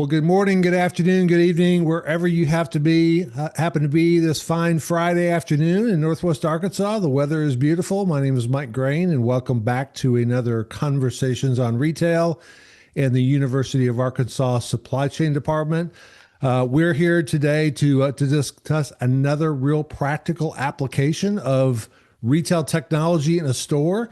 Well, good morning, good afternoon, good evening, wherever you have to be, happen to be this fine Friday afternoon in Northwest Arkansas. The weather is beautiful. My name is Mike Graen, and welcome back to another Conversations on Retail in the University of Arkansas Supply Chain Department. We're here today to discuss another real practical application of retail technology in a store.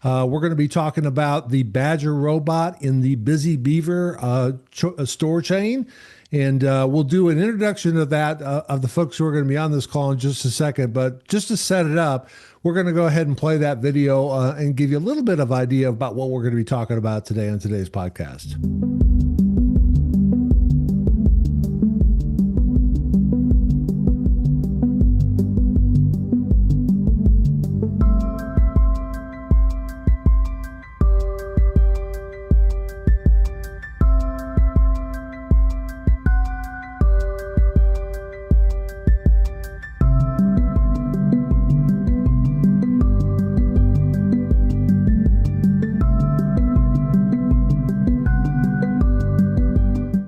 We're going to be talking about the Badger robot in the Busy Beaver store chain. And we'll do an introduction of that, of the folks who are going to be on this call in just a second. But just to set it up, we're going to go ahead and play that video and give you a little bit of idea about what we're going to be talking about today on today's podcast.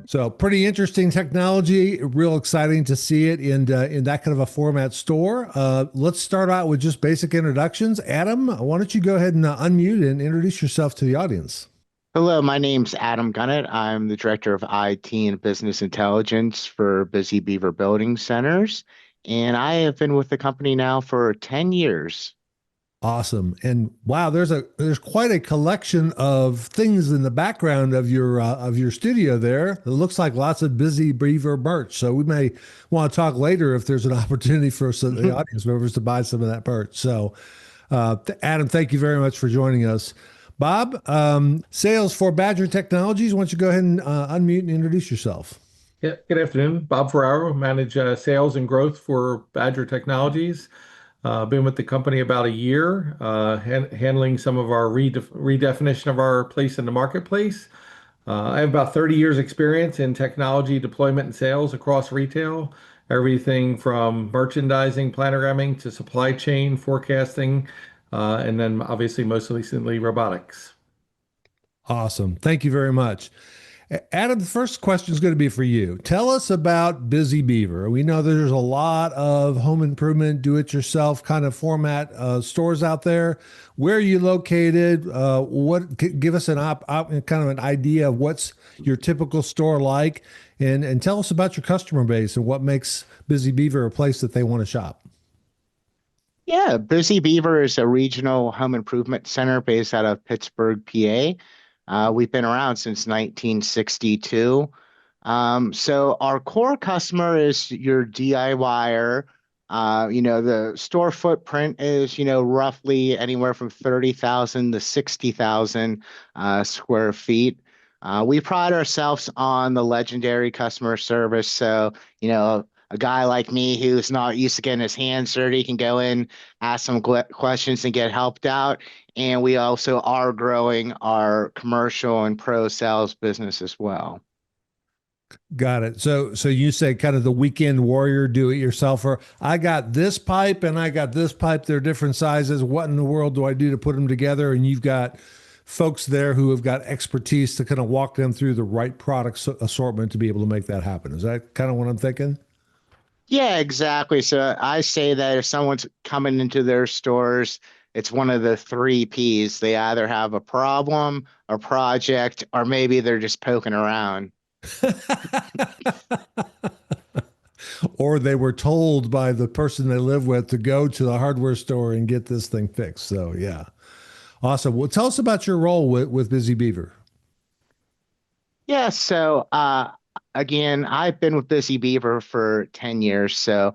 So pretty interesting technology, real exciting to see it in that kind of a format store. Let's start out with just basic introductions. Adam, why don't you go ahead and unmute and introduce yourself to the audience? Hello, my name's Adam Gunnet. I'm the Director of IT and Business Intelligence for Busy Beaver Building Centers, and I have been with the company now for 10 years. Awesome. And wow, there's quite a collection of things in the background of your studio there. It looks like lots of Busy Beaver merch. So we may want to talk later if there's an opportunity for some of the audience members to buy some of that merch. So Adam, thank you very much for joining us. Bob, sales for Badger Technologies. Why don't you go ahead and unmute and introduce yourself? Yeah, good afternoon. Bob Ferraro, manage sales and growth for Badger Technologies. Been with the company about a year, handling some of our redefinition of our place in the marketplace. I have about 30 years experience in technology deployment and sales across retail, everything from merchandising, planogramming to supply chain forecasting, and then obviously most recently robotics. Awesome. Thank you very much. Adam, the first question is going to be for you. Tell us about Busy Beaver. We know there's a lot of home improvement, do-it-yourself kind of format stores out there. Where are you located? Give us an kind of an idea of what's your typical store like, and tell us about your customer base and what makes Busy Beaver a place that they want to shop. Yeah, Busy Beaver is a regional home improvement center based out of Pittsburgh, PA. We've been around since 1962. So our core customer is your DIYer. The store footprint is, roughly anywhere from 30,000 to 60,000 square feet. We pride ourselves on the legendary customer service. So, a guy like me who's not used to getting his hands dirty can go in, ask some questions and get helped out. And we also are growing our commercial and pro sales business as well. Got it. So you say kind of the weekend warrior, do-it-yourselfer. I got this pipe and I got this pipe. They're different sizes. What in the world do I do to put them together? And you've got folks there who have got expertise to kind of walk them through the right product assortment to be able to make that happen. Is that kind of what I'm thinking? Yeah, exactly. So I say that if someone's coming into their stores, it's one of the three Ps. They either have a problem, a project, or maybe they're just poking around. Or they were told by the person they live with to go to the hardware store and get this thing fixed. So yeah. Awesome. Well, tell us about your role with Busy Beaver. Yeah, so again, I've been with Busy Beaver for 10 years. So,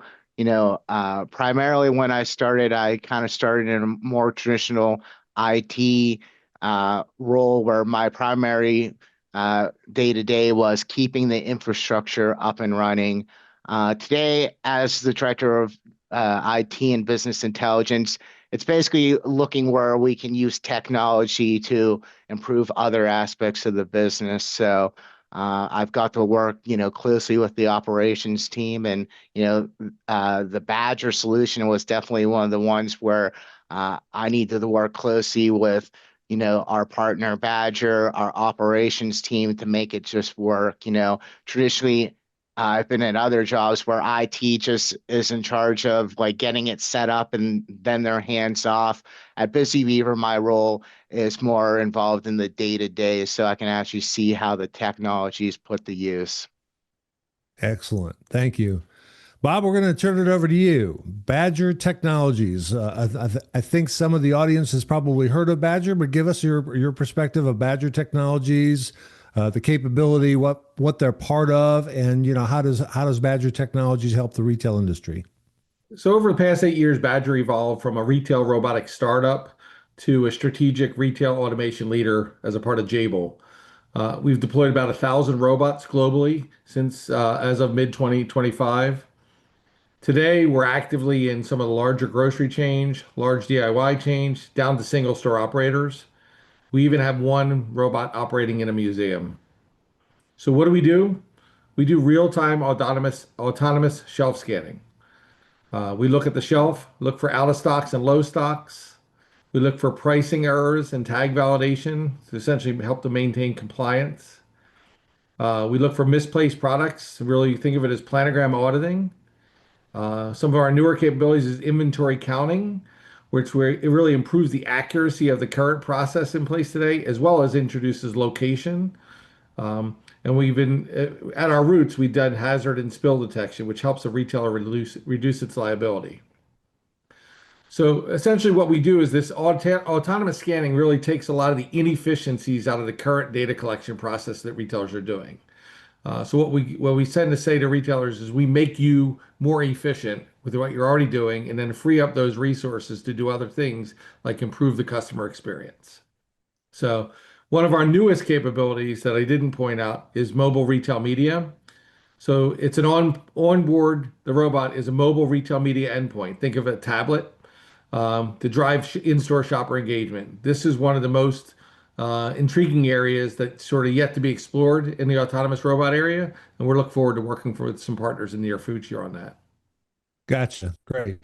primarily when I started, I kind of started in a more traditional IT role where my primary day-to-day was keeping the infrastructure up and running. Today, as the Director of IT and Business Intelligence, it's basically looking where we can use technology to improve other aspects of the business. So I've got to work, closely with the operations team, and the Badger solution was definitely one of the ones where I needed to work closely with, our partner Badger, our operations team to make it just work. Traditionally, I've been in other jobs where IT just is in charge of like getting it set up and then they're hands off. At Busy Beaver, my role is more involved in the day-to-day, so I can actually see how the technology is put to use. Excellent. Thank you. Bob, we're going to turn it over to you. Badger Technologies. I think some of the audience has probably heard of Badger, but give us your perspective of Badger Technologies, the capability, what they're part of, and how does Badger Technologies help the retail industry? So over the past 8 years, Badger evolved from a retail robotic startup to a strategic retail automation leader as a part of Jabil. We've deployed about 1,000 robots globally since as of mid 2025. Today, we're actively in some of the larger grocery chains, large DIY chains, down to single store operators. We even have one robot operating in a museum. So what do? We do real-time autonomous shelf scanning. We look at the shelf, look for out of stocks and low stocks. We look for pricing errors and tag validation to essentially help to maintain compliance. We look for misplaced products, really think of it as planogram auditing. Some of our newer capabilities is inventory counting, where it really improves the accuracy of the current process in place today, as well as introduces location. And we've been at our roots, we've done hazard and spill detection, which helps a retailer reduce its liability. So essentially what we do is this autonomous scanning really takes a lot of the inefficiencies out of the current data collection process that retailers are doing. So what we tend to say to retailers is we make you more efficient with what you're already doing and then free up those resources to do other things like improve the customer experience. So one of our newest capabilities that I didn't point out is mobile retail media. So it's an onboard, the robot is a mobile retail media endpoint. Think of a tablet to drive in-store shopper engagement. This is one of the most intriguing areas that sort of yet to be explored in the autonomous robot area. And we're looking forward to working with some partners in the near future on that. Gotcha. Great.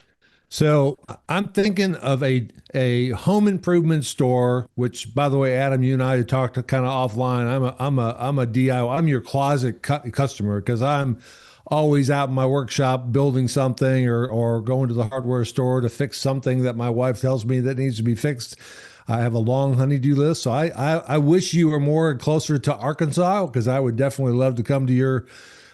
So I'm thinking of a home improvement store, which, by the way, Adam, you and I talked kind of offline. I'm a DIY. I'm your closet customer because I'm always out in my workshop building something or going to the hardware store to fix something that my wife tells me that needs to be fixed. I have a long honey-do list, so I wish you were more closer to Arkansas because I would definitely love to come to your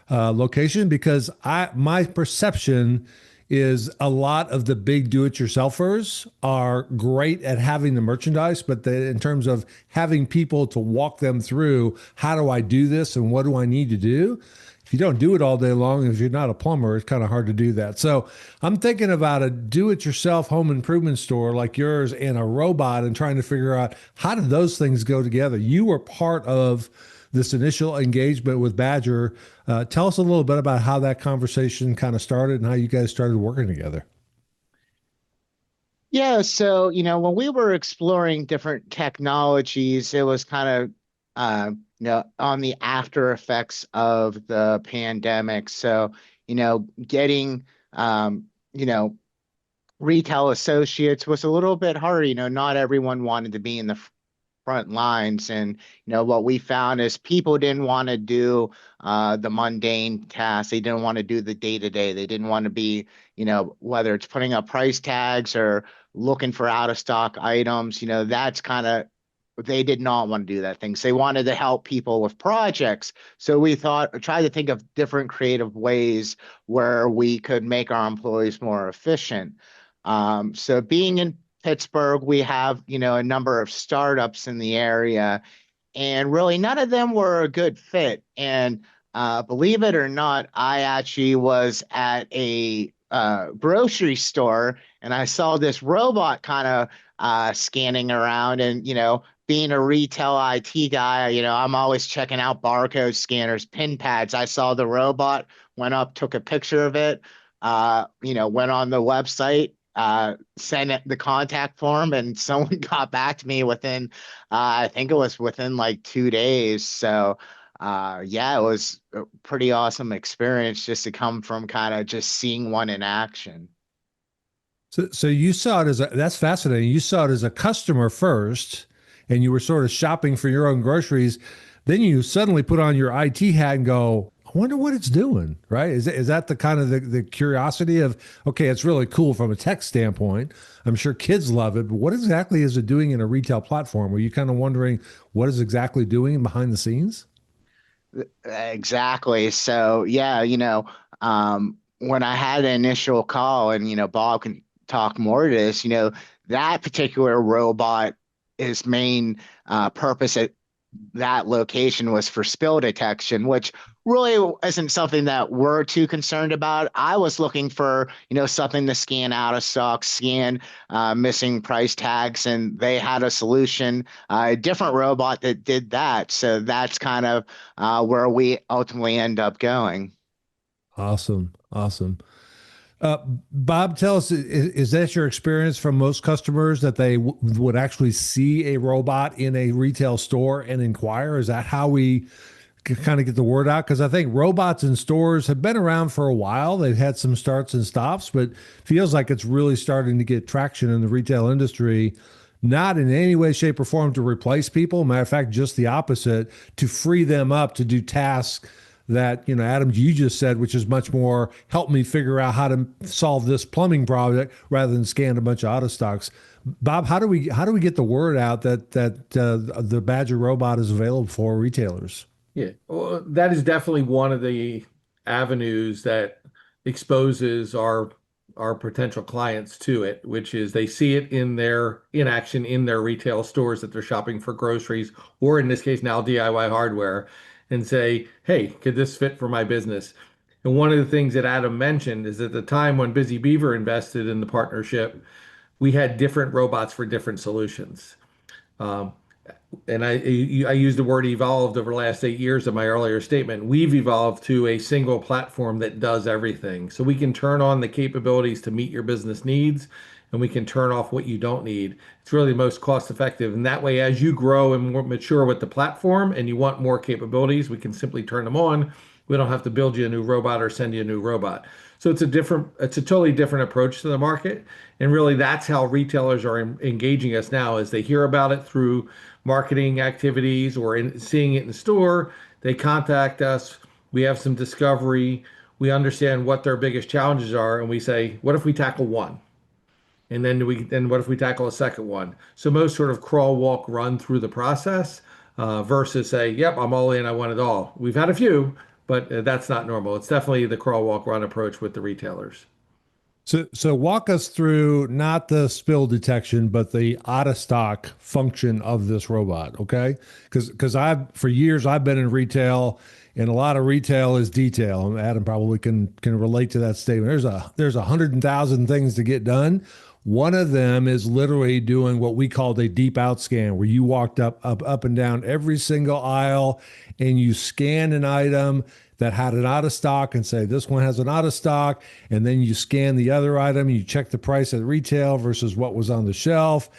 location because my perception is a lot of the big do-it-yourselfers are great at having the merchandise, but in terms of having people to walk them through, how do I do this and what do I need to do? If you don't do it all day long, if you're not a plumber, it's kind of hard to do that. So I'm thinking about a do-it-yourself home improvement store like yours and a robot and trying to figure out how do those things go together. You were part of this initial engagement with Badger. Tell us a little bit about how that conversation kind of started and how you guys started working together. Yeah, so when we were exploring different technologies, it was kind of on the after effects of the pandemic. So, getting retail associates was a little bit harder. Not everyone wanted to be in the front lines. And, what we found is people didn't want to do the mundane tasks. They didn't want to do the day-to-day. They didn't want to be, whether it's putting up price tags or looking for out of stock items, that's kind of, they did not want to do that things. They wanted to help people with projects. So we tried to think of different creative ways where we could make our employees more efficient. So being in Pittsburgh, we have, a number of startups in the area, and really none of them were a good fit. And believe it or not, I actually was at a grocery store and I saw this robot kind of scanning around and, being a retail IT guy, I'm always checking out barcode scanners, pin pads. I saw the robot, went up, took a picture of it, went on the website, sent it the contact form, and someone got back to me within, I think it was within like 2 days. So, yeah, it was a pretty awesome experience just to come from kind of just seeing one in action. So you saw it that's fascinating. You saw it as a customer first, and you were sort of shopping for your own groceries, then you suddenly put on your IT hat and go, I wonder what it's doing, right? Is that the kind of the curiosity of, okay, it's really cool from a tech standpoint. I'm sure kids love it, but what exactly is it doing in a retail platform? Were you kind of wondering what is exactly doing behind the scenes? Exactly. So yeah, when I had an initial call, and Bob can talk more to this, that particular robot, his main purpose at that location was for spill detection, which really isn't something that we're too concerned about. I was looking for, something to scan out of stock, scan missing price tags, and they had a solution, a different robot that did that. So that's kind of where we ultimately end up going. Awesome. Awesome. Uh, Bob, tell us, is that your experience from most customers that they would actually see a robot in a retail store and inquire? Is that how we kind of get the word out? Because I think robots in stores have been around for a while. They've had some starts and stops, but feels like it's really starting to get traction in the retail industry. Not in any way, shape, or form to replace people. Matter of fact, just the opposite, to free them up to do tasks that, Adam, you just said, which is much more help me figure out how to solve this plumbing project rather than scan a bunch of out of stocks. Bob, how do we get the word out that the Badger robot is available for retailers? Yeah, well, that is definitely one of the avenues that exposes our potential clients to it, which is they see it in action in their retail stores that they're shopping for groceries, or in this case now DIY hardware, and say, "Hey, could this fit for my business?" And one of the things that Adam mentioned is at the time when Busy Beaver invested in the partnership, we had different robots for different solutions. Um, and I used the word evolved over the last 8 years of my earlier statement. We've evolved to a single platform that does everything. So we can turn on the capabilities to meet your business needs, and we can turn off what you don't need. It's really the most cost effective. And that way, as you grow and more mature with the platform and you want more capabilities, we can simply turn them on. We don't have to build you a new robot or send you a new robot. So it's a totally different approach to the market. And really, that's how retailers are engaging us now, as they hear about it through marketing activities or seeing it in the store. They contact us. We have some discovery. We understand what their biggest challenges are, and we say, what if we tackle one? And then what if we tackle a second one? So most sort of crawl, walk, run through the process versus say, yep, I'm all in, I want it all. We've had a few, but that's not normal. It's definitely the crawl, walk, run approach with the retailers. So walk us through not the spill detection, but the out of stock function of this robot, okay? Because I've for years I've been in retail, and a lot of retail is detail. And Adam probably can relate to that statement. There's 100,000 things to get done. One of them is literally doing what we called a deep out scan, where you walked up and down every single aisle and you scan an item that had an out of stock and say, this one has an out of stock. And then you scan the other item, you check the price at retail versus what was on the shelf.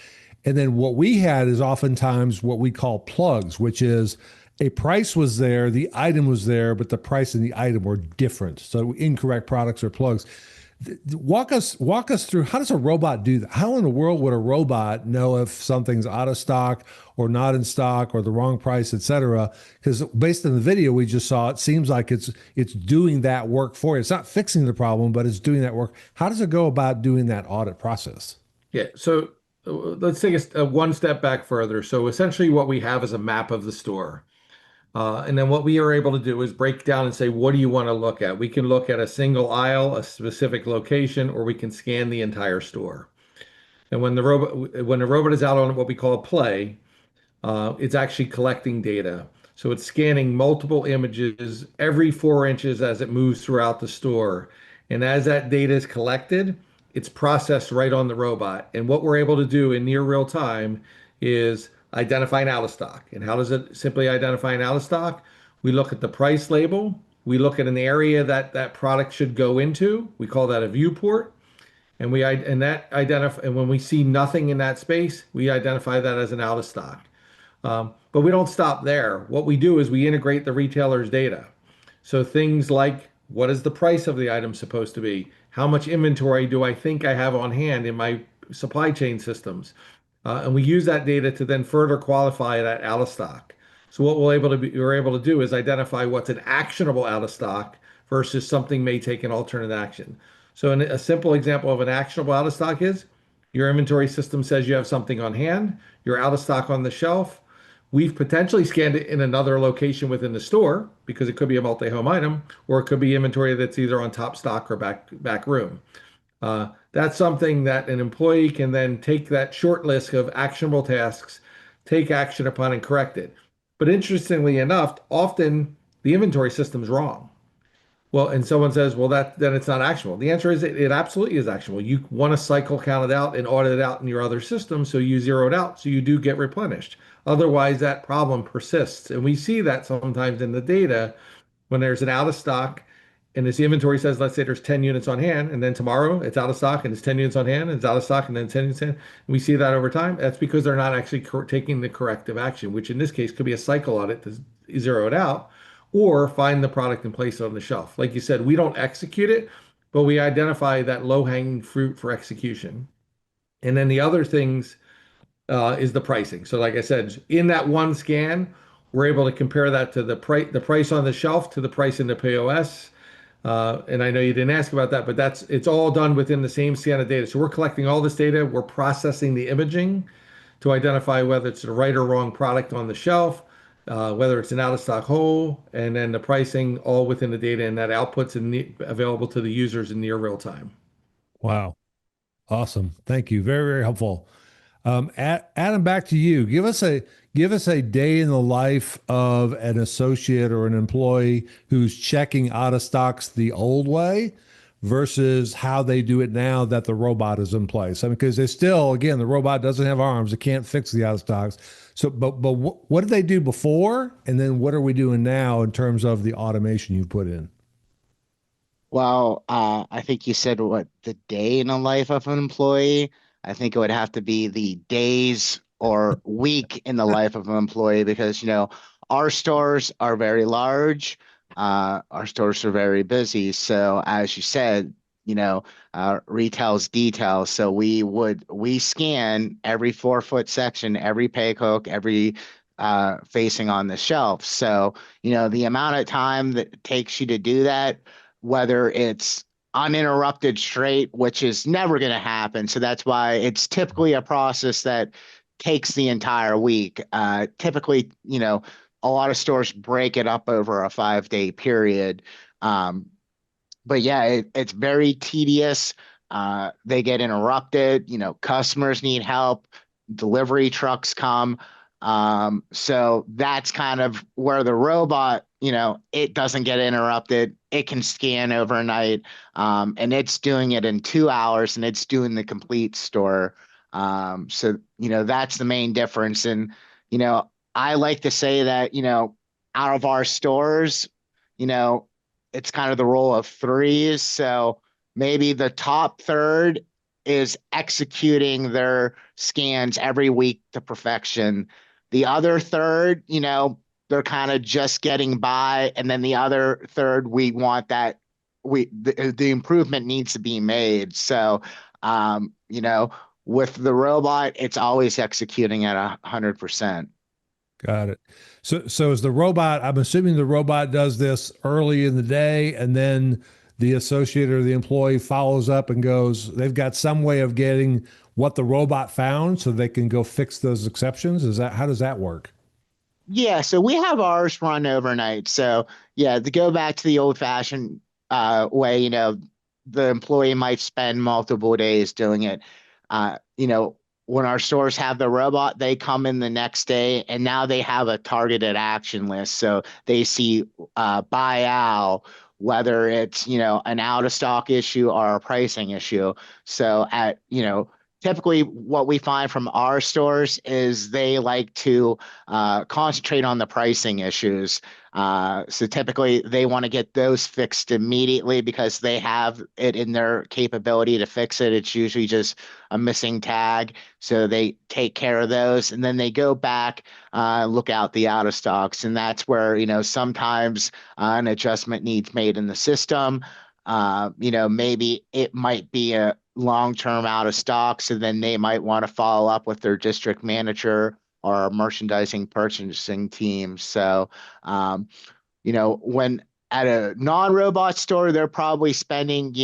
And then what we had is oftentimes what we call plugs, which is a price was there, the item was there, but the price and the item were different. So incorrect products or plugs. Walk us through, how does a robot do that? How in the world would a robot know if something's out of stock or not in stock or the wrong price, et cetera? Because based on the video we just saw, it seems like it's doing that work for you. It's not fixing the problem, but it's doing that work. How does it go about doing that audit process? Yeah, so let's take a one step back further. So essentially, what we have is a map of the store. And then what we are able to do is break down and say, what do you want to look at? We can look at a single aisle, a specific location, or we can scan the entire store. And when the robot is out on what we call a play, it's actually collecting data. So it's scanning multiple images every 4 inches as it moves throughout the store. And as that data is collected, it's processed right on the robot. And what we're able to do in near real time is identify an out of stock. And how does it simply identify an out of stock? We look at the price label. We look at an area that that product should go into. We call that a viewport. And when we see nothing in that space, we identify that as an out of stock. But we don't stop there. What we do is we integrate the retailer's data. So things like, what is the price of the item supposed to be? How much inventory do I think I have on hand in my supply chain systems? And we use that data to then further qualify that out of stock. So what we're able to do is identify what's an actionable out of stock versus something may take an alternate action. So a simple example of an actionable out of stock is your inventory system says you have something on hand, you're out of stock on the shelf. We've potentially scanned it in another location within the store because it could be a multi-home item, or it could be inventory that's either on top stock or back room. That's something that an employee can then take that short list of actionable tasks, take action upon, and correct it. But interestingly enough, often the inventory system's wrong. Well, and someone says, well, then it's not actionable. The answer is it absolutely is actionable. You want to cycle count it out and audit it out in your other system, so you zero it out, so you do get replenished. Otherwise, that problem persists. And we see that sometimes in the data when there's an out of stock and this inventory says, let's say there's 10 units on hand, and then tomorrow it's out of stock and it's 10 units on hand and it's out of stock and then 10 units in. And we see that over time. That's because they're not actually taking the corrective action, which in this case could be a cycle audit to zero it out or find the product and place it on the shelf. Like you said, we don't execute it, but we identify that low-hanging fruit for execution. And then the other things is the pricing. So like I said, in that one scan, we're able to compare that to the price on the shelf to the price in the POS. And I know you didn't ask about that, but it's all done within the same scan of data. So we're collecting all this data, we're processing the imaging to identify whether it's the right or wrong product on the shelf, whether it's an out of stock hole, and then the pricing all within the data, and that output's available to the users in near real time. Wow. Awesome. Thank you. Very, very helpful. Adam, back to you. Give us a day in the life of an associate or an employee who's checking out of stocks the old way versus how they do it now that the robot is in place. I mean, because they still, again, the robot doesn't have arms; it can't fix the out of stocks. So, but what did they do before, and then what are we doing now in terms of the automation you put in? Well, I think you said what the day in the life of an employee. I think it would have to be the days or week in the life of an employee because, our stores are very large. Our stores are very busy. So as you said, retail's detail. So we scan every 4-foot section, every pay coke, every facing on the shelf. So, the amount of time that it takes you to do that, whether it's uninterrupted straight, which is never going to happen. So that's why it's typically a process that takes the entire week. Typically, a lot of stores break it up over a 5-day period. But yeah, it's very tedious. They get interrupted. Customers need help. Delivery trucks come. So that's kind of where the robot, it doesn't get interrupted. It can scan overnight, and it's doing it in 2 hours, and it's doing the complete store. So, that's the main difference. And, I like to say that, out of our stores, it's kind of the role of threes. So maybe the top third is executing their scans every week to perfection. The other third, they're kind of just getting by. And then the other third, we want that the improvement needs to be made. So, with the robot, it's always executing at 100%. Got it. So is the robot, I'm assuming the robot does this early in the day and then the associate or the employee follows up and goes, they've got some way of getting what the robot found so they can go fix those exceptions. How does that work? Yeah, so we have ours run overnight. So yeah, to go back to the old fashioned way, the employee might spend multiple days doing it. When our stores have the robot, they come in the next day and now they have a targeted action list. So they see buy out, whether it's, an out of stock issue or a pricing issue. So typically what we find from our stores is they like to concentrate on the pricing issues. So typically they want to get those fixed immediately because they have it in their capability to fix it. It's usually just a missing tag. So they take care of those and then they go back, look out the out of stocks. And that's where, sometimes an adjustment needs made in the system. maybe it might be a long-term out of stock, so then they might want to follow up with their district manager or merchandising purchasing team. So, when at a non-robot store, they're probably spending,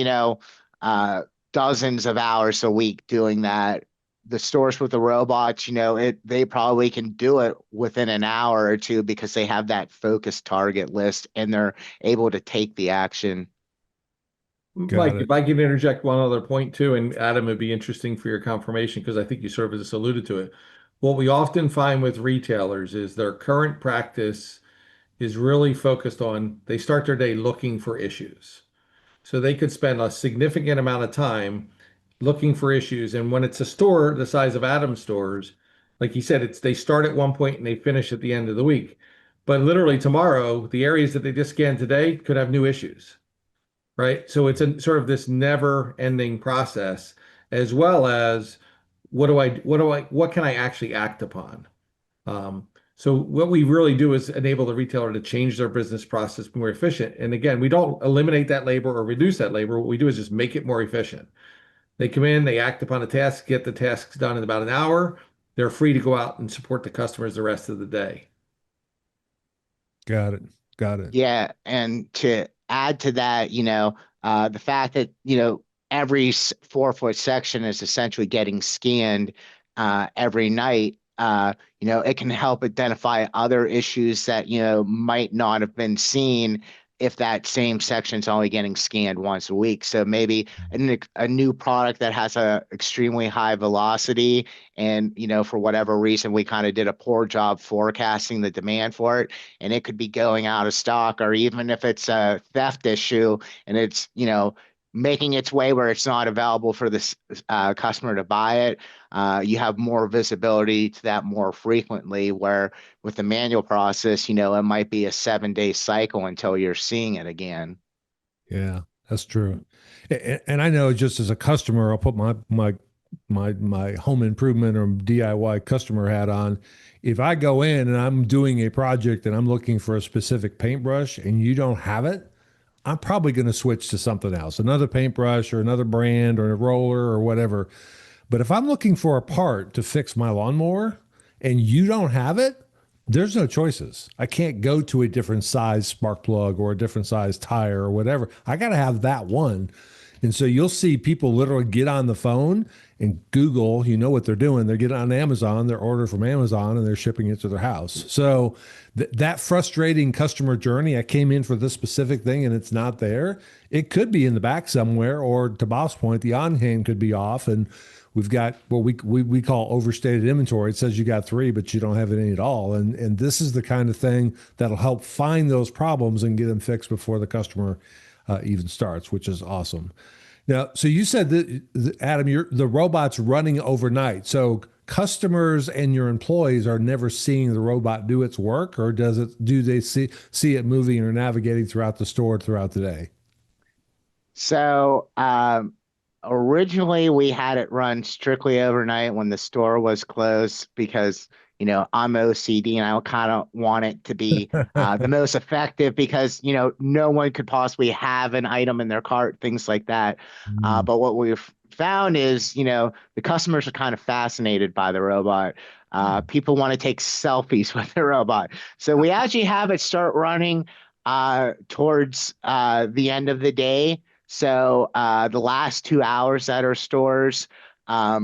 uh, dozens of hours a week doing that. The stores with the robots, they probably can do it within an hour or two because they have that focused target list and they're able to take the action. Mike, if I can interject one other point too, and Adam, it'd be interesting for your confirmation because I think you sort of just alluded to it. What we often find with retailers is their current practice is really focused on they start their day looking for issues. So they could spend a significant amount of time looking for issues. And when it's a store the size of Adam's stores, like he said, they start at one point and they finish at the end of the week. But literally tomorrow, the areas that they just scanned today could have new issues, right? So it's a sort of this never-ending process, as well as what can I actually act upon? So what we really do is enable the retailer to change their business process more efficient. And again, we don't eliminate that labor or reduce that labor. What we do is just make it more efficient. They come in, they act upon a task, get the tasks done in about an hour. They're free to go out and support the customers the rest of the day. Got it. Got it. Yeah, and to add to that, the fact that, every 4-foot section is essentially getting scanned every night, it can help identify other issues that, might not have been seen if that same section's only getting scanned once a week. So maybe a new product that has a extremely high velocity and, for whatever reason, we kind of did a poor job forecasting the demand for it, and it could be going out of stock, or even if it's a theft issue and it's, making its way where it's not available for this customer to buy it, you have more visibility to that more frequently, where with the manual process, it might be a 7-day cycle until you're seeing it again. Yeah, that's true. And I know, just as a customer, I'll put my home improvement or DIY customer hat on. If I go in and I'm doing a project and I'm looking for a specific paintbrush and you don't have it, I'm probably going to switch to something else, another paintbrush or another brand or a roller or whatever. But if I'm looking for a part to fix my lawnmower and you don't have it, there's no choices. I can't go to a different size spark plug or a different size tire or whatever. I got to have that one. And so you'll see people literally get on the phone and Google, what they're doing. They're getting on Amazon, they're ordering from Amazon, and they're shipping it to their house. So that frustrating customer journey, I came in for this specific thing and it's not there. It could be in the back somewhere, or to Bob's point, the on-hand could be off. And we've got what we call overstated inventory. It says you got 3, but you don't have any at all. And this is the kind of thing that'll help find those problems and get them fixed before the customer even starts, which is awesome. Now, so you said that, Adam, the robot's running overnight. So customers and your employees are never seeing the robot do its work, or do they see it moving or navigating throughout the store throughout the day? So originally we had it run strictly overnight when the store was closed because, I'm OCD and I kind of want it to be the most effective because, no one could possibly have an item in their cart, things like that. But what we've found is, the customers are kind of fascinated by the robot. People want to take selfies with the robot. So we actually have it start running towards the end of the day. So the last 2 hours that our stores are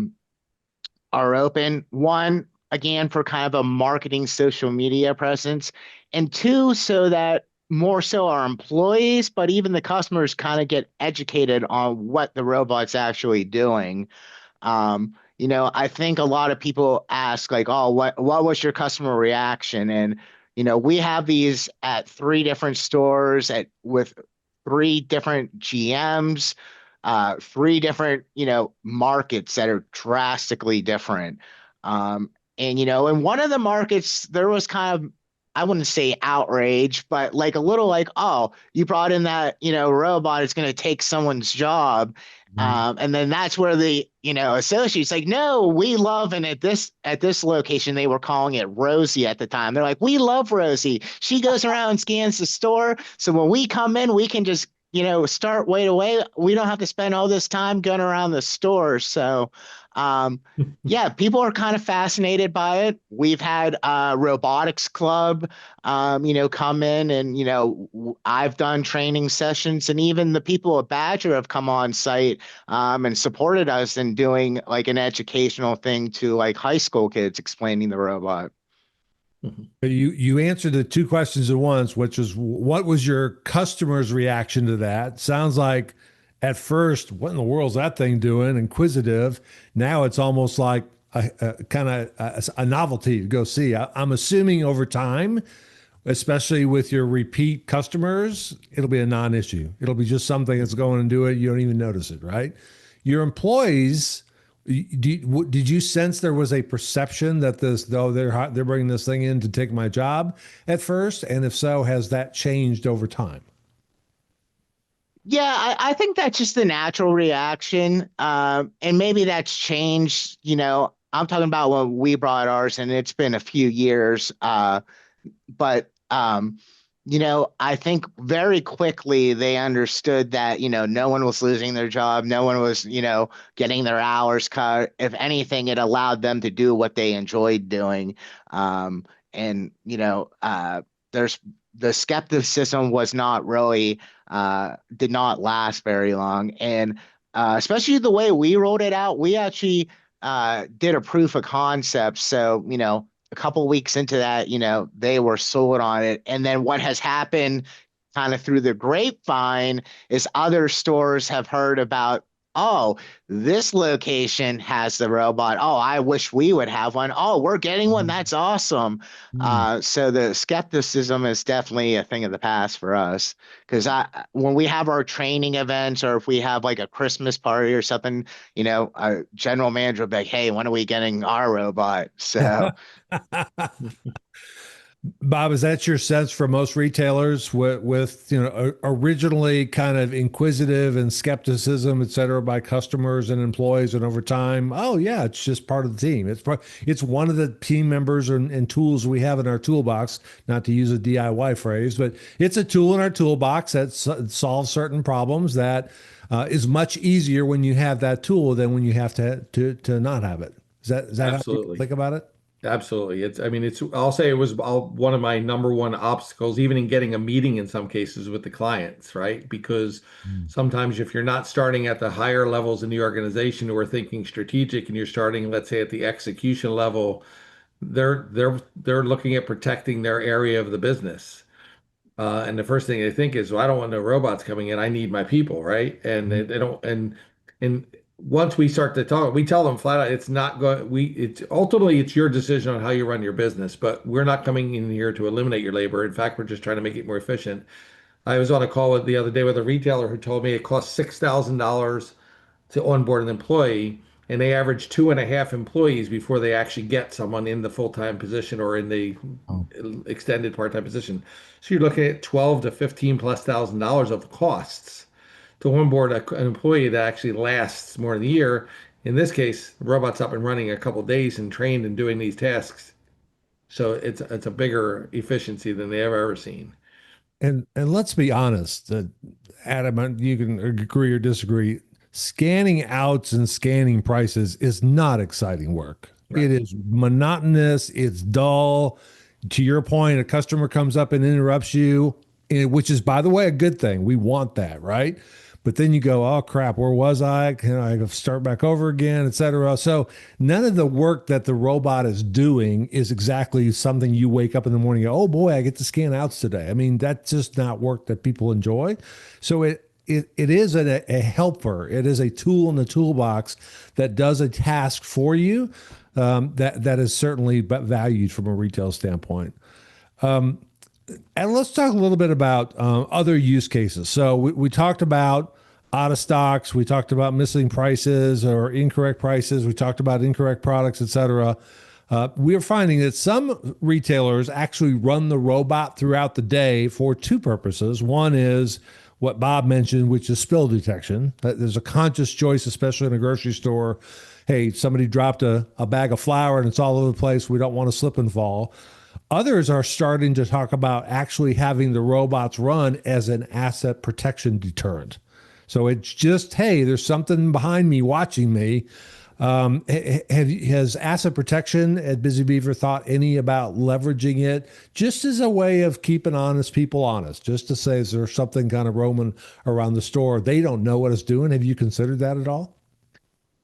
open, one, again, for kind of a marketing social media presence, and two, so that more so our employees, but even the customers kind of get educated on what the robot's actually doing. I think a lot of people ask like, oh, what was your customer reaction? And, we have these at 3 different stores with 3 different GMs, 3 different, markets that are drastically different. And, in one of the markets, there was kind of, I wouldn't say outrage, but like a little like, oh, you brought in that, robot, it's going to take someone's job. And then that's where the, associates like, no, we love, and at this location, they were calling it Rosie at the time. They're like, we love Rosie. She goes around and scans the store. So when we come in, we can just, start right away. We don't have to spend all this time going around the store. So, yeah, people are kind of fascinated by it. We've had robotics club, come in and, I've done training sessions, and even the people at Badger have come on site and supported us in doing like an educational thing to like high school kids explaining the robot. You answered the two questions at once, which is what was your customer's reaction to that? Sounds like at first, what in the world's that thing doing? Inquisitive. Now it's almost like a kind of a novelty to go see. I'm assuming over time, especially with your repeat customers, it'll be a non-issue. It'll be just something that's going to do it. You don't even notice it, right? Your employees, did you sense there was a perception that they're bringing this thing in to take my job at first? And if so, has that changed over time? Yeah, I think that's just the natural reaction. And maybe that's changed. I'm talking about when we brought ours, and it's been a few years. But I think very quickly they understood that, no one was losing their job. No one was, getting their hours cut. If anything, it allowed them to do what they enjoyed doing. And, there's the skepticism was not really, did not last very long. And especially the way we rolled it out, we actually did a proof of concept. So, a couple weeks into that, they were sold on it. And then what has happened kind of through the grapevine is other stores have heard about, oh, this location has the robot. Oh, I wish we would have one. Oh, we're getting one. That's awesome. So the skepticism is definitely a thing of the past for us. Because when we have our training events, or if we have like a Christmas party or something, a general manager will be like, hey, when are we getting our robot? So Bob, is that your sense for most retailers with originally kind of inquisitive and skepticism, et cetera, by customers and employees, and over time, oh yeah, it's just part of the team. It's one of the team members and tools we have in our toolbox. Not to use a DIY phrase, but it's a tool in our toolbox that solves certain problems. That is much easier when you have that tool than when you have to not have it. Is that Absolutely. how you think about it? Absolutely. I'll say it was one of my number one obstacles, even in getting a meeting in some cases with the clients, right? Because sometimes if you're not starting at the higher levels in the organization who are thinking strategic, and you're starting, let's say, at the execution level, they're looking at protecting their area of the business. And the first thing they think is, well, I don't want no robots coming in. I need my people, right? And they don't, and once we start to talk, we tell them flat out, it's not going, it's ultimately it's your decision on how you run your business, but we're not coming in here to eliminate your labor. In fact, we're just trying to make it more efficient. I was on a call the other day with a retailer who told me it costs $6,000 to onboard an employee, and they average 2.5 employees before they actually get someone in the full-time position or in the extended part-time position. So you're looking at 12 to 15 plus $1,000 of costs to onboard an employee that actually lasts more than a year. In this case, the robot's up and running a couple of days and trained and doing these tasks. So it's a bigger efficiency than they ever seen. And let's be honest, Adam, you can agree or disagree. Scanning outs and scanning prices is not exciting work. Right. It is monotonous. It's dull. To your point, a customer comes up and interrupts you, which is, by the way, a good thing. We want that, right? But then you go, oh crap, where was I? Can I start back over again, et cetera? So none of the work that the robot is doing is exactly something you wake up in the morning and go, oh boy, I get to scan outs today. I mean, that's just not work that people enjoy. So it is a helper. It is a tool in the toolbox that does a task for you that is certainly valued from a retail standpoint. And let's talk a little bit about other use cases. So we talked about out of stocks. We talked about missing prices or incorrect prices. We talked about incorrect products, et cetera. We are finding that some retailers actually run the robot throughout the day for two purposes. One is what Bob mentioned, which is spill detection. There's a conscious choice, especially in a grocery store. Hey, somebody dropped a bag of flour and it's all over the place. We don't want to slip and fall. Others are starting to talk about actually having the robots run as an asset protection deterrent. So it's just, hey, there's something behind me watching me. Has asset protection at Busy Beaver thought any about leveraging it just as a way of keeping honest people honest? Just to say, is there something kind of roaming around the store they don't know what it's doing? Have you considered that at all?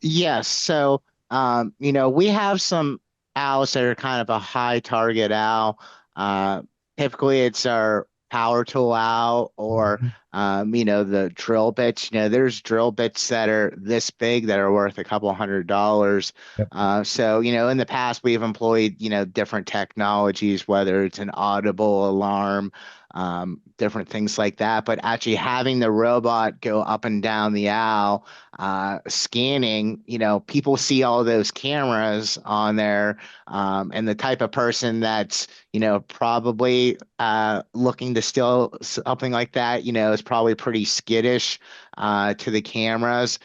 Yes. So, we have some owls that are kind of a high target owl. Uh, Typically it's our power tool owl or, Mhm. the drill bits. There's drill bits that are this big that are worth a couple $100. Yep. So, in the past we've employed, different technologies, whether it's an audible alarm, different things like that. But actually having the robot go up and down the owl, scanning, people see all those cameras on there, and the type of person that's, probably looking to steal something like that, is probably pretty skittish to the cameras.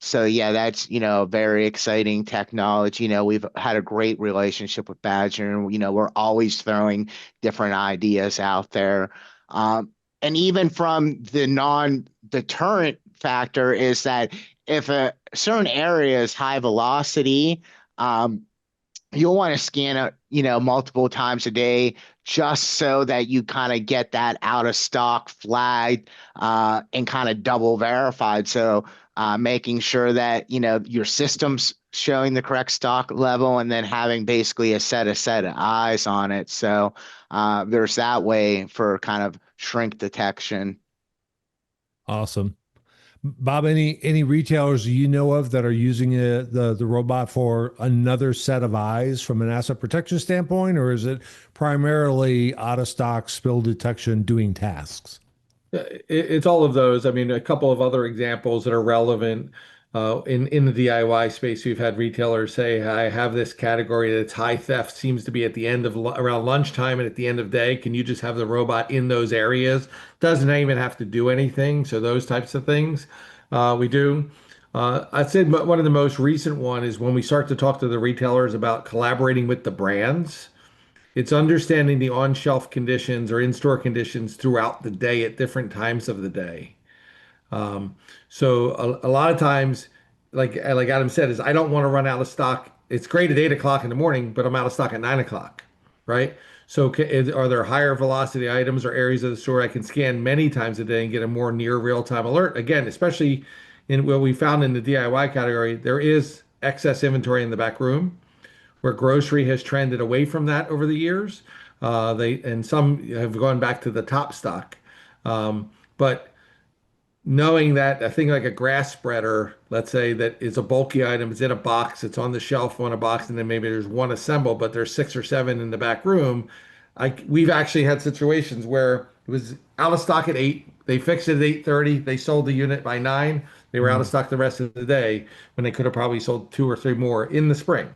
So yeah, that's, very exciting technology. We've had a great relationship with Badger, and, we're always throwing different ideas out there. And even from the non-deterrent factor is that if a certain area is high velocity, um, you'll want to scan it, multiple times a day just so that you kind of get that out of stock flagged, and kind of double verified. So making sure that, your system's showing the correct stock level and then having basically a set of eyes on it. So there's that way for kind of shrink detection. Awesome. Bob, any retailers you know of that are using the robot for another set of eyes from an asset protection standpoint, or is it primarily out of stock spill detection doing tasks? It's all of those. I mean, a couple of other examples that are relevant in the DIY space. We've had retailers say, "I have this category that's high theft seems to be at the end of around lunchtime and at the end of day. Can you just have the robot in those areas? Doesn't even have to do anything." So those types of things we do. I'd say one of the most recent one is when we start to talk to the retailers about collaborating with the brands. It's understanding the on-shelf conditions or in-store conditions throughout the day at different times of the day. Um, so a lot of times, like Adam said, is I don't want to run out of stock. It's great at 8 o'clock in the morning, but I'm out of stock at 9 o'clock, right? So are there higher velocity items or areas of the store I can scan many times a day and get a more near real-time alert? Again, especially in what we found in the DIY category, there is excess inventory in the back room where grocery has trended away from that over the years. And some have gone back to the top stock. But knowing that a thing like a grass spreader, let's say that is a bulky item, it's in a box, it's on the shelf on a box, and then maybe there's one assembled, but there's 6 or 7 in the back room. We've actually had situations where it was out of stock at 8. They fixed it at 8:30. They sold the unit by 9. They were out of Mm. stock the rest of the day when they could have probably sold 2 or 3 more in the spring.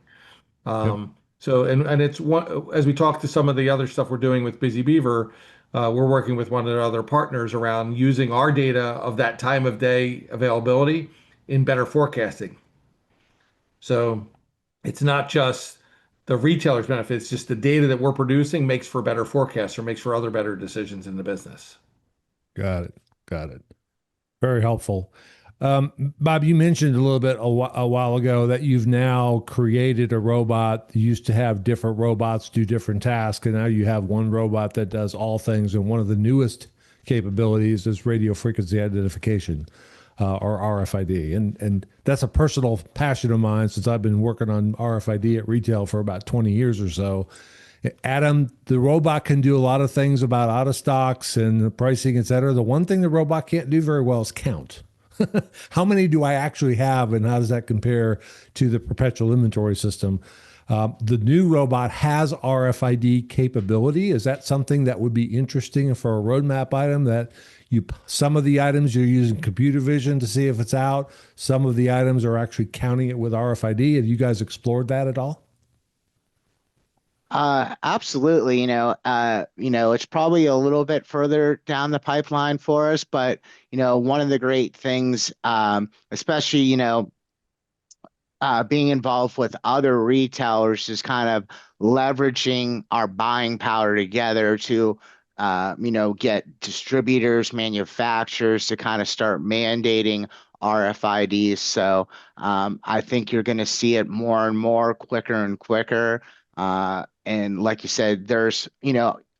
Yep. And it's one as we talk to some of the other stuff we're doing with Busy Beaver, we're working with one of the other partners around using our data of that time of day availability in better forecasting. So it's not just the retailer's benefit, it's just the data that we're producing makes for better forecasts or makes for other better decisions in the business. Got it. Got it. Very helpful. Bob, you mentioned a little bit a while ago that you've now created a robot. You used to have different robots do different tasks, and now you have one robot that does all things. And one of the newest capabilities is radio frequency identification, or RFID. And that's a personal passion of mine since I've been working on RFID at retail for about 20 years or so. Adam, the robot can do a lot of things about out of stocks and the pricing, et cetera. The one thing the robot can't do very well is count. How many do I actually have, and how does that compare to the perpetual inventory system? The new robot has RFID capability. Is that something that would be interesting for a roadmap item that some of the items you're using computer vision to see if it's out, some of the items are actually counting it with RFID. Have you guys explored that at all? Absolutely. It's probably a little bit further down the pipeline for us, but one of the great things, especially, being involved with other retailers is kind of leveraging our buying power together to, get distributors, manufacturers to kind of start mandating RFIDs. So I think you're going to see it more and more, quicker and quicker. And like you said, there's,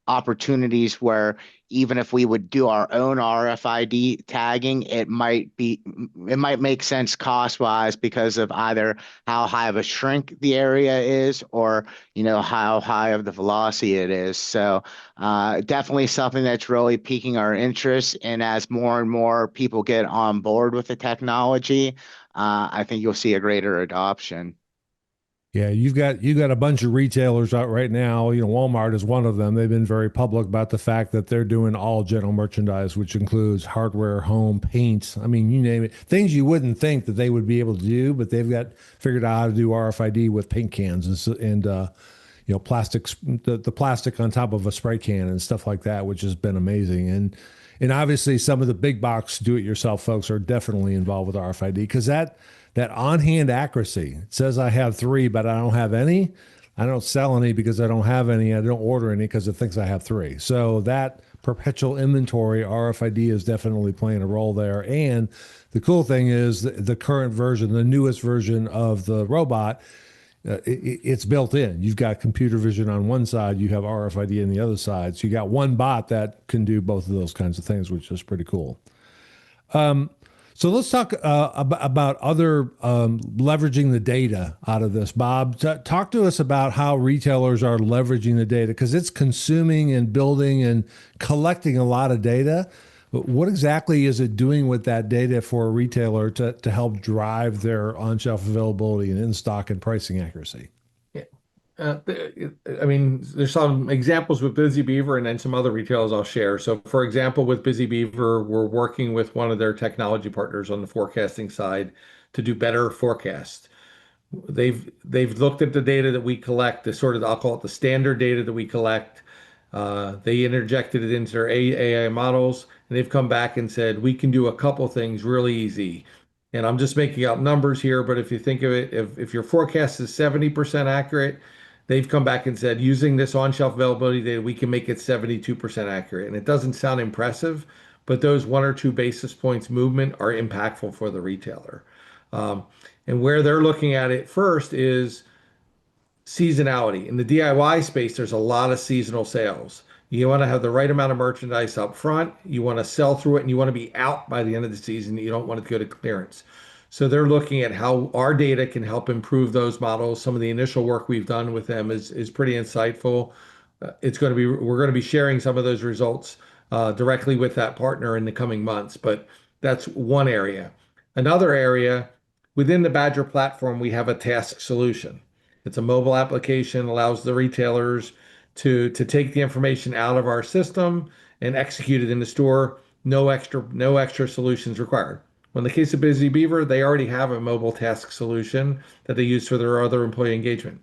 opportunities where even if we would do our own RFID tagging, it might make sense cost wise because of either how high of a shrink the area is or, how high of the velocity it is. So definitely something that's really piquing our interest. And as more and more people get on board with the technology, I think you'll see a greater adoption. Yeah, you got a bunch of retailers out right now. Walmart is one of them. They've been very public about the fact that they're doing all general merchandise, which includes hardware, home, paint. I mean, you name it. Things you wouldn't think that they would be able to do, but they've got figured out how to do RFID with paint cans and plastics, the plastic on top of a spray can and stuff like that, which has been amazing. And obviously some of the big box do-it-yourself folks are definitely involved with RFID because that on-hand accuracy. It says I have three, but I don't have any. I don't sell any because I don't have any. I don't order any because it thinks I have three. So that perpetual inventory, RFID is definitely playing a role there. And the cool thing is the current version, the newest version of the robot, it's built in. You've got computer vision on one side, you have RFID on the other side. So you got one bot that can do both of those kinds of things, which is pretty cool. So let's talk about other leveraging the data out of this. Bob, talk to us about how retailers are leveraging the data because it's consuming and building and collecting a lot of data. But what exactly is it doing with that data for a retailer to help drive their on-shelf availability and in-stock and pricing accuracy? I mean, there's some examples with Busy Beaver and then some other retailers I'll share. So, for example, with Busy Beaver, we're working with one of their technology partners on the forecasting side to do better forecasts. They've looked at the data that we collect, the sort of I'll call it the standard data that we collect. They interjected it into their AI models, and they've come back and said we can do a couple things really easy. And I'm just making up numbers here, but if you think of it, if your forecast is 70% accurate, they've come back and said using this on-shelf availability data, we can make it 72% accurate. And it doesn't sound impressive, but those 1 or 2 basis points movement are impactful for the retailer. Um, and where they're looking at it first is seasonality. In the DIY space, there's a lot of seasonal sales. You want to have the right amount of merchandise up front. You want to sell through it and you want to be out by the end of the season. You don't want to go to clearance. So they're looking at how our data can help improve those models. Some of the initial work we've done with them is pretty insightful. We're going to be sharing some of those results directly with that partner in the coming months, but that's one area. Another area within the Badger platform, we have a task solution. It's a mobile application, allows the retailers to take the information out of our system and execute it in the store. No extra solutions required. Well, in the case of Busy Beaver, they already have a mobile task solution that they use for their other employee engagement.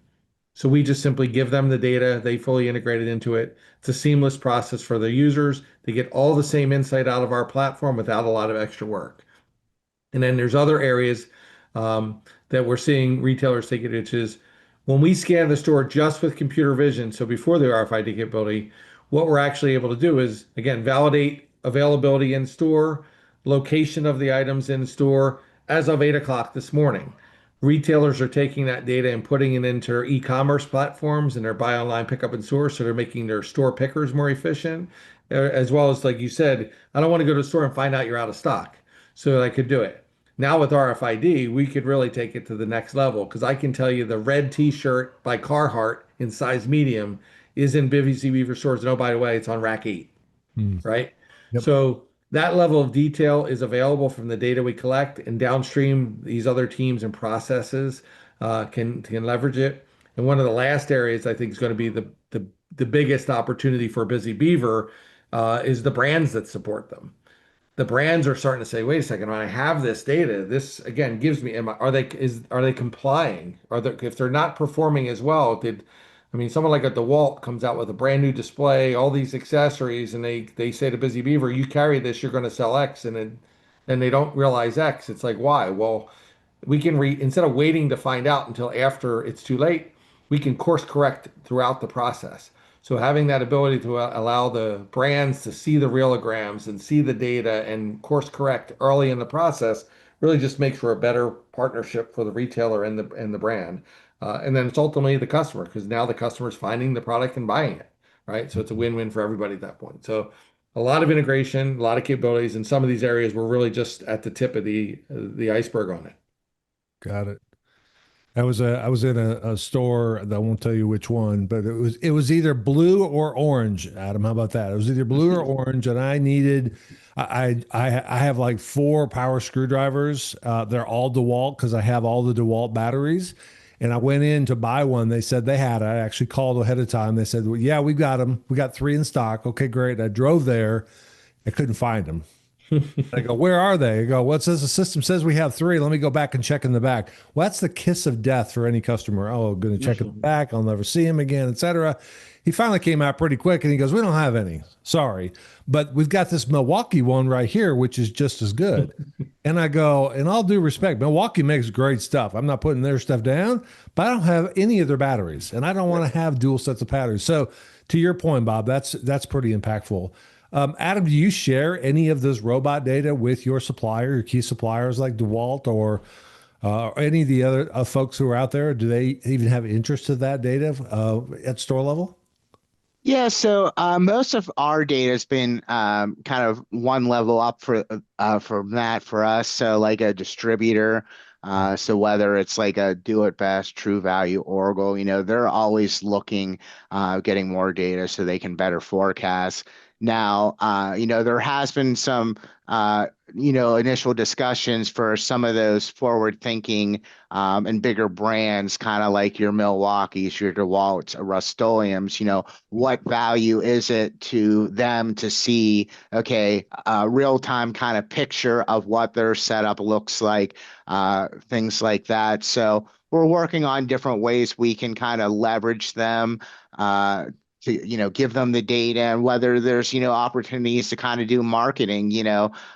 So we just simply give them the data, they fully integrate it into it. It's a seamless process for their users. They get all the same insight out of our platform without a lot of extra work. And then there's other areas that we're seeing retailers take it, which is when we scan the store just with computer vision, so before the RFID capability, what we're actually able to do is, again, validate availability in store, location of the items in store as of 8 o'clock this morning. Retailers are taking that data and putting it into their e-commerce platforms and their buy online, pick up in store. So they're making their store pickers more efficient, as well as, like you said, I don't want to go to the store and find out you're out of stock. So I could do it. Now with RFID, we could really take it to the next level because I can tell you the red T-shirt by Carhartt in size medium is in Busy Beaver stores. And oh, by the way, it's on rack 8, right? Yep. So that level of detail is available from the data we collect, and downstream, these other teams and processes can leverage it. And one of the last areas I think is going to be the biggest opportunity for Busy Beaver is the brands that support them. The brands are starting to say, wait a second, when I have this data, this again gives me, are they complying? If they're not performing as well, I mean, someone like a DeWalt comes out with a brand new display, all these accessories, and they say to Busy Beaver, you carry this, you're going to sell X, and then they don't realize X. It's like, why? Well, we can instead of waiting to find out until after it's too late, we can course correct throughout the process. So having that ability to allow the brands to see the realograms and see the data and course correct early in the process really just makes for a better partnership for the retailer and the brand. And then it's ultimately the customer, because now the customer is finding the product and buying it, right? So it's a win-win for everybody at that point. So a lot of integration, a lot of capabilities, and some of these areas we're really just at the tip of the iceberg on it. Got it. I was in a store that I won't tell you which one, but it was either blue or orange. Adam, how about that? It was either blue or orange, and I needed I have like four power screwdrivers. They're all DeWalt because I have all the DeWalt batteries. And I went in to buy one. They said they had it. I actually called ahead of time. They said, well, yeah, we got them. We got three in stock. Okay, great. I drove there. I couldn't find them. I go, where are they? I go, what says the system says we have three. Let me go back and check in the back. Well, that's the kiss of death for any customer. Oh, going to check in the back. I'll never see him again, etc. He finally came out pretty quick and he goes, we don't have any. Sorry. But we've got this Milwaukee one right here, which is just as good. And I go, in all due respect, Milwaukee makes great stuff. I'm not putting their stuff down, but I don't have any of their batteries and I don't want to have dual sets of batteries. So to your point, Bob, that's pretty impactful. Adam, do you share any of this robot data with your supplier, your key suppliers like DeWalt or any of the other folks who are out there? Do they even have interest in that data at store level? Yeah, so most of our data has been kind of one level up from that for us. So like a distributor, so whether it's like a Do It Best, True Value, Oracle, they're always looking, getting more data so they can better forecast. Now, there has been some, initial discussions for some of those forward-thinking and bigger brands, kind of like your Milwaukee's, your DeWalt's, Rust-Oleum's. What value is it to them to see, okay, a real-time kind of picture of what their setup looks like, things like that. So we're working on different ways we can kind of leverage them, to give them the data, and whether there's opportunities to kind of do marketing.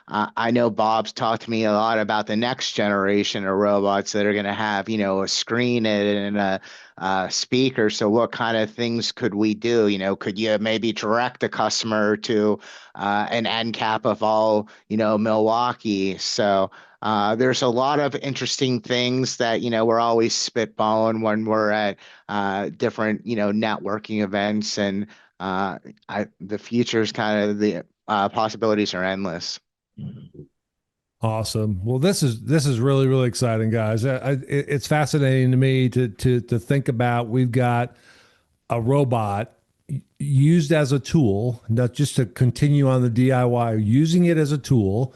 I know Bob's talked to me a lot about the next generation of robots that are going to have a screen and a speaker. So what kind of things could we do? Could you maybe direct the customer to an end cap of all Milwaukee? So there's a lot of interesting things that we're always spitballing when we're at different networking events, and the future's kind of the possibilities are endless. Awesome. Well, this is really, really exciting, guys. It's fascinating to me to think about. We've got a robot used as a tool, not just to continue on the DIY, using it as a tool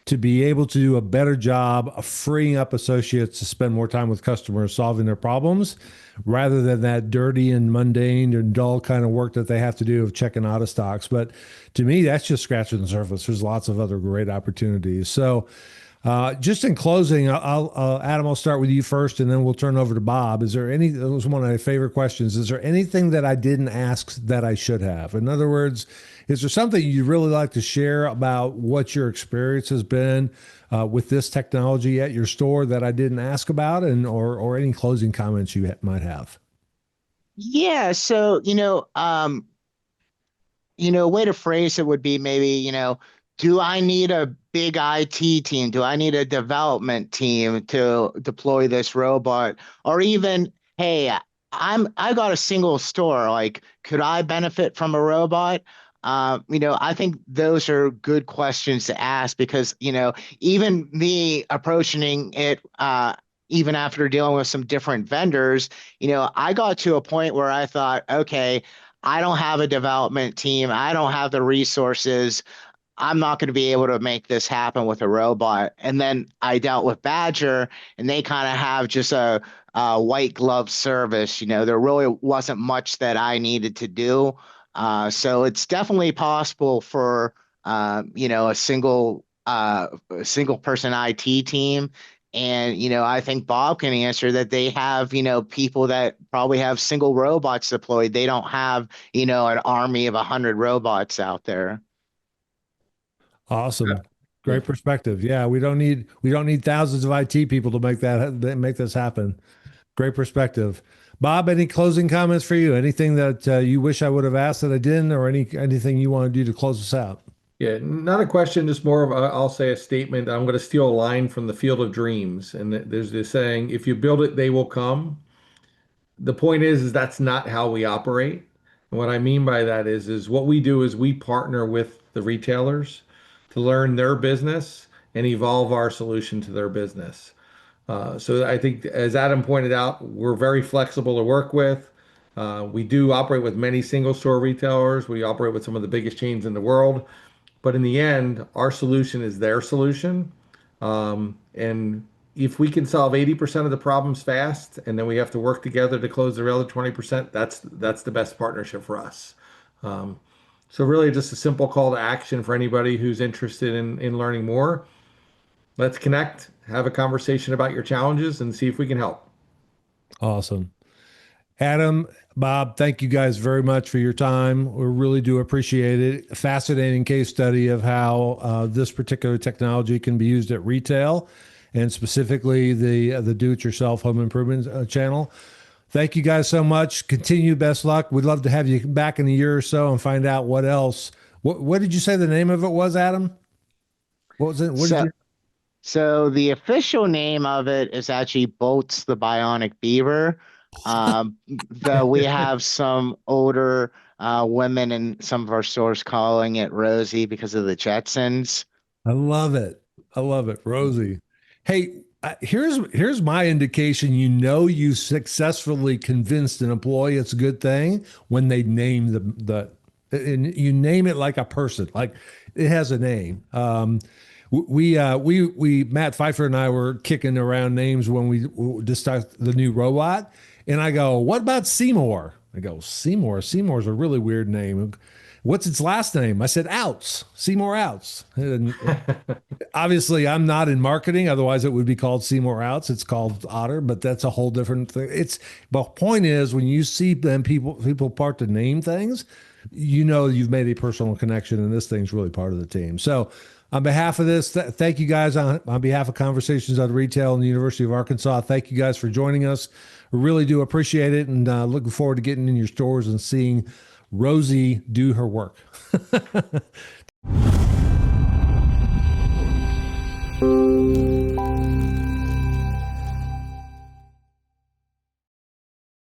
to be able to do a better job of freeing up associates to spend more time with customers solving their problems rather than that dirty and mundane and dull kind of work that they have to do of checking out of stocks. But to me, that's just scratching the surface. There's lots of other great opportunities. So just in closing, Adam, I'll start with you first, and then we'll turn over to Bob. Is there any, that was one of my favorite questions. Is there anything that I didn't ask that I should have? In other words, is there something you'd really like to share about what your experience has been with this technology at your store that I didn't ask about, and or any closing comments you might have? Yeah, so a way to phrase it would be maybe, do I need a big IT team? Do I need a development team to deploy this robot? Or even, hey, I got a single store. Like, could I benefit from a robot? I think those are good questions to ask because, even me approaching it, even after dealing with some different vendors, I got to a point where I thought, okay, I don't have a development team. I don't have the resources. I'm not going to be able to make this happen with a robot. And then I dealt with Badger, and they kind of have just a white glove service. There really wasn't much that I needed to do. So it's definitely possible for a single person IT team. And, I think Bob can answer that they have, people that probably have single robots deployed. They don't have, an army of 100 robots out there. Awesome. Great perspective. Yeah, we don't need thousands of IT people to make this happen. Great perspective. Bob, any closing comments for you? Anything that you wish I would have asked that I didn't, or anything you want to do to close us out? Yeah, not a question, just more of I'll say a statement. I'm going to steal a line from the Field of Dreams. And there's this saying, if you build it, they will come. The point is that's not how we operate. And what I mean by that is what we do is we partner with the retailers to learn their business and evolve our solution to their business. So I think, as Adam pointed out, we're very flexible to work with. We do operate with many single store retailers. We operate with some of the biggest chains in the world. But in the end, our solution is their solution. And if we can solve 80% of the problems fast, and then we have to work together to close the other 20%, that's the best partnership for us. So really just a simple call to action for anybody who's interested in learning more. Let's connect, have a conversation about your challenges, and see if we can help. Awesome. Adam, Bob, thank you guys very much for your time. We really do appreciate it. A fascinating case study of how this particular technology can be used at retail, and specifically the do-it-yourself home improvement channel. Thank you guys so much. Continue best luck. We'd love to have you back in a year or so and find out what else. What did you say the name of it was, Adam? What was it? What did you? So the official name of it is actually Bolts the Bionic Beaver. Though we have some older women in some of our stores calling it Rosie because of the Jetsons. I love it. I love it, Rosie. Hey, here's my indication. You successfully convinced an employee it's a good thing when they name and you name it like a person, like it has a name. Matt Pfeiffer and I were kicking around names when we just started the new robot, and I go, "What about Seymour?" I go, "Seymour. Seymour's a really weird name. What's its last name?" I said, "Outs. Seymour Outs." And obviously, I'm not in marketing; otherwise, it would be called Seymour Outs. It's called Otter, but that's a whole different thing. The point is, when you see them people part to name things, you've made a personal connection, and this thing's really part of the team. So. On behalf of this, thank you guys on behalf of Conversations on Retail and the University of Arkansas. Thank you guys for joining us. We really do appreciate it, and looking forward to getting in your stores and seeing Rosie do her work.